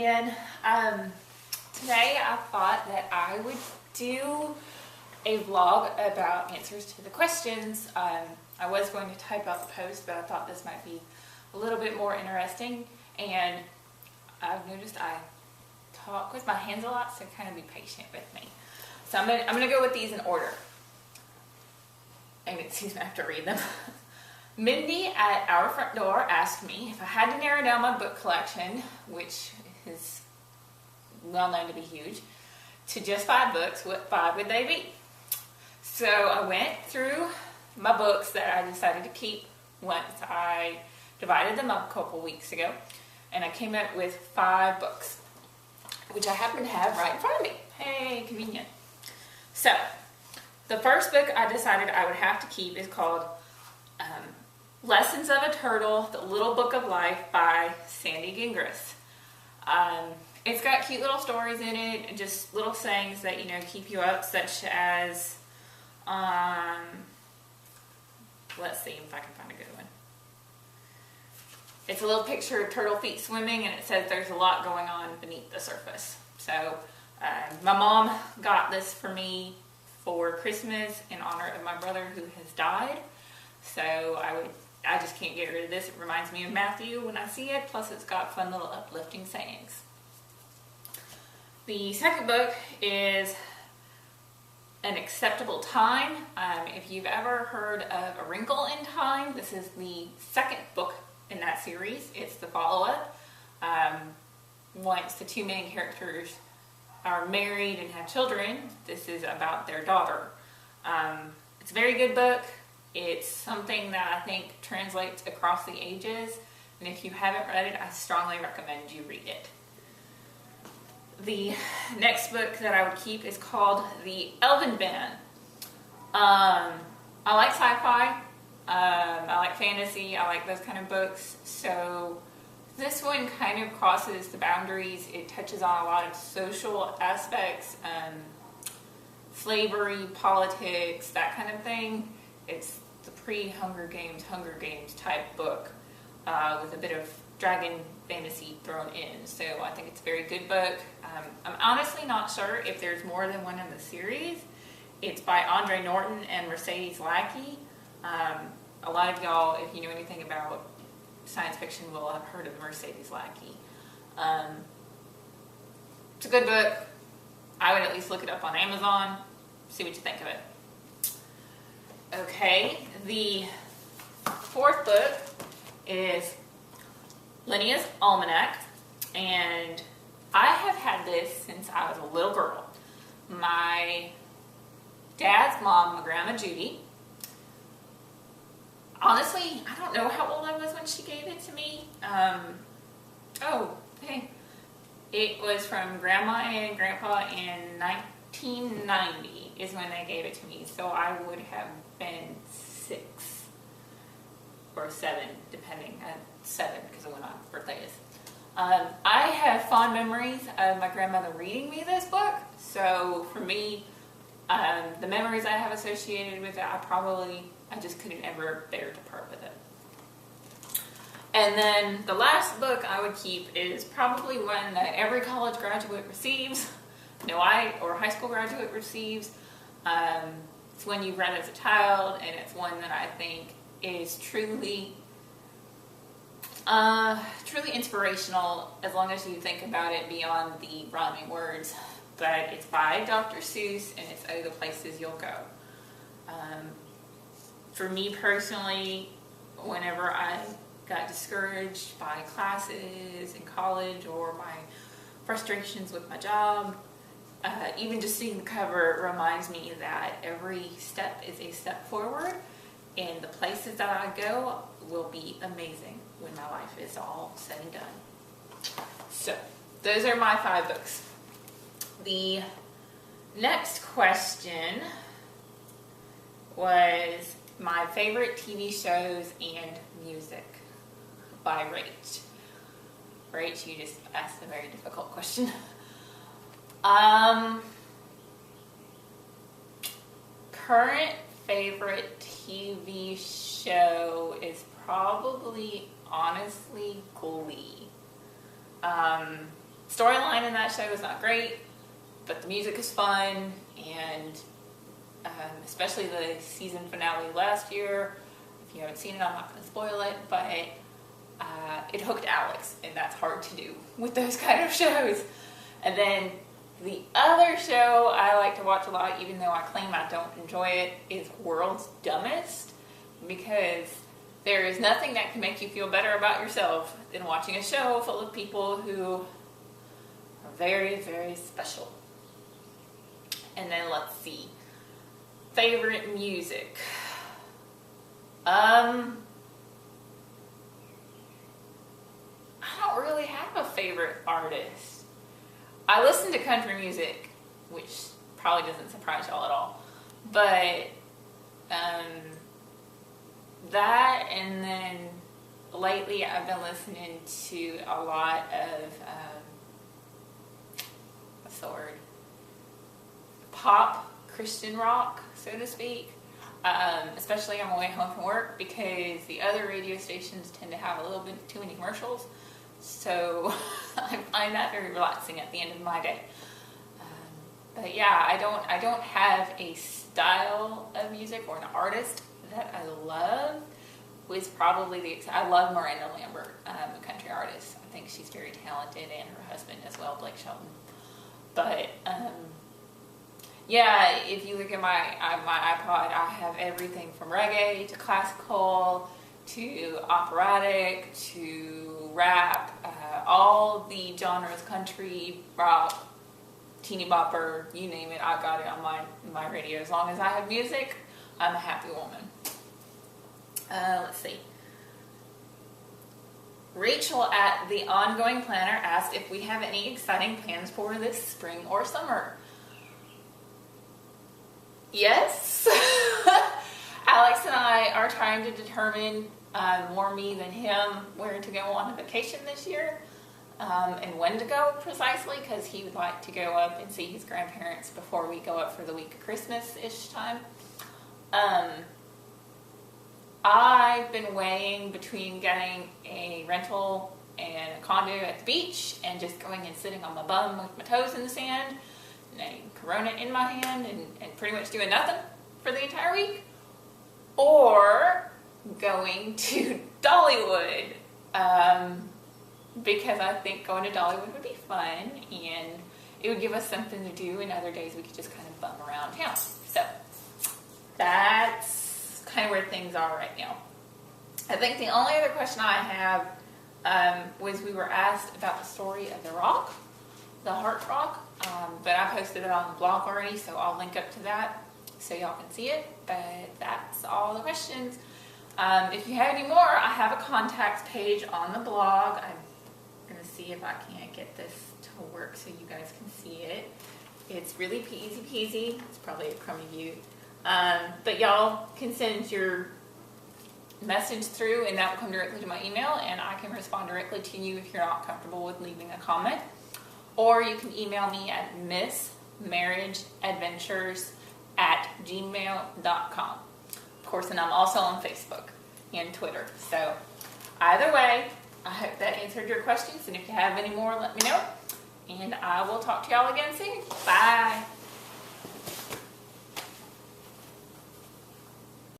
and today I thought that I would do a vlog about answers to the questions. I was going to type out the post, but I thought this might be a little bit more interesting, and I've noticed I talk with my hands a lot, so kind of be patient with me. So I'm gonna go with these in order. And excuse me, I have to read them. Mindy at our front door asked me if I had to narrow down my book collection, which is well known to be huge, to just 5 books, what 5 would they be? So I went through my books that I decided to keep once I divided them up a couple weeks ago, and I came up with 5 books, which I happen to have right in front of me. Hey, convenient. So the first book I decided I would have to keep is called Lessons of a Turtle, The Little Book of Life by Sandy Gingras. It's got cute little stories in it, and just little sayings that, you know, keep you up, such as, let's see if I can find a good one. It's a little picture of turtle feet swimming, and it says there's a lot going on beneath the surface. So my mom got this for me for Christmas in honor of my brother who has died. So I just can't get rid of this. It reminds me of Matthew when I see it, plus it's got fun little uplifting sayings. The second book is An Acceptable Time. If you've ever heard of A Wrinkle in Time, this is the second book in that series. It's the follow-up. Once the 2 main characters are married and have children, this is about their daughter. It's a very good book. It's something that I think translates across the ages, and if you haven't read it, I strongly recommend you read it. The next book that I would keep is called The Elven Band. I like sci-fi, I like fantasy, I like those kind of books, so this one kind of crosses the boundaries. It touches on a lot of social aspects, slavery, politics, that kind of thing. It's the pre-Hunger Games type book with a bit of dragon fantasy thrown in. So I think it's a very good book. I'm honestly not sure if there's more than one in the series. It's by Andre Norton and Mercedes Lackey. A lot of y'all, if you know anything about science fiction, will have heard of Mercedes Lackey. It's a good book. I would at least look it up on Amazon, see what you think of it. Okay, the fourth book is Linnea's Almanac, and I have had this since I was a little girl. My dad's mom, my Grandma Judy, honestly, I don't know how old I was when she gave it to me. It was from Grandma and Grandpa in 1990 is when they gave it to me. So I would have been 6 or 7, depending. 7 because of when my birthday is. I have fond memories of my grandmother reading me this book. So for me, the memories I have associated with it, I just couldn't ever bear to part with it. And then the last book I would keep is probably one that every college graduate receives, or high school graduate receives. It's one you read as a child, and it's one that I think is truly inspirational as long as you think about it beyond the rhyming words. But it's by Dr. Seuss, and it's Oh, the Places You'll Go. For me personally, whenever I got discouraged by classes in college or my frustrations with my job, even just seeing the cover reminds me that every step is a step forward, and the places that I go will be amazing when my life is all said and done. So, those are my 5 books. The next question was my favorite TV shows and music by Rach. Rach, you just asked a very difficult question. Current favorite TV show is probably, honestly, Glee. Storyline in that show is not great, but the music is fun, and especially the season finale last year. If you haven't seen it, I'm not going to spoil it, but it hooked Alex, and that's hard to do with those kind of shows. And then the other show I like to watch a lot, even though I claim I don't enjoy it, is World's Dumbest, because there is nothing that can make you feel better about yourself than watching a show full of people who are very, very special. And then let's see. Favorite music. I don't really have a favorite artist. I listen to country music, which probably doesn't surprise y'all at all. But that, and then lately I've been listening to a lot of what's the word? Pop Christian rock, so to speak. Especially on my way home from work, because the other radio stations tend to have a little bit too many commercials. So I find that very relaxing at the end of my day. But yeah, I don't have a style of music or an artist that I love. Was probably I love Miranda Lambert, a country artist. I think she's very talented, and her husband as well, Blake Shelton. But yeah, if you look at my iPod, I have everything from reggae to classical to operatic to rap, all the genres, country, rock, teeny bopper, you name it, I got it on my radio. As long as I have music, I'm a happy woman. Let's see. Rachel at The Ongoing Planner asked if we have any exciting plans for this spring or summer. Yes. Alex and I are trying to determine, more me than him, where to go on a vacation this year, and when to go precisely, because he would like to go up and see his grandparents before we go up for the week of Christmas-ish time. I've been weighing between getting a rental and a condo at the beach and just going and sitting on my bum with my toes in the sand and a Corona in my hand and pretty much doing nothing for the entire week, or going to Dollywood, because I think going to Dollywood would be fun and it would give us something to do, and other days we could just kind of bum around town. So that's kind of where things are right now. I think the only other question I have was we were asked about the story of the rock, the Heart Rock, but I posted it on the blog already, so I'll link up to that so y'all can see it. But that's all the questions. If you have any more, I have a contacts page on the blog. I'm going to see if I can't get this to work so you guys can see it. It's really easy peasy. It's probably a crummy view. But y'all can send your message through, and that will come directly to my email, and I can respond directly to you if you're not comfortable with leaving a comment. Or you can email me at missmarriageadventures@gmail.com. Of course, and I'm also on Facebook and Twitter. So either way, I hope that answered your questions, and if you have any more, let me know. And I will talk to y'all again soon. Bye.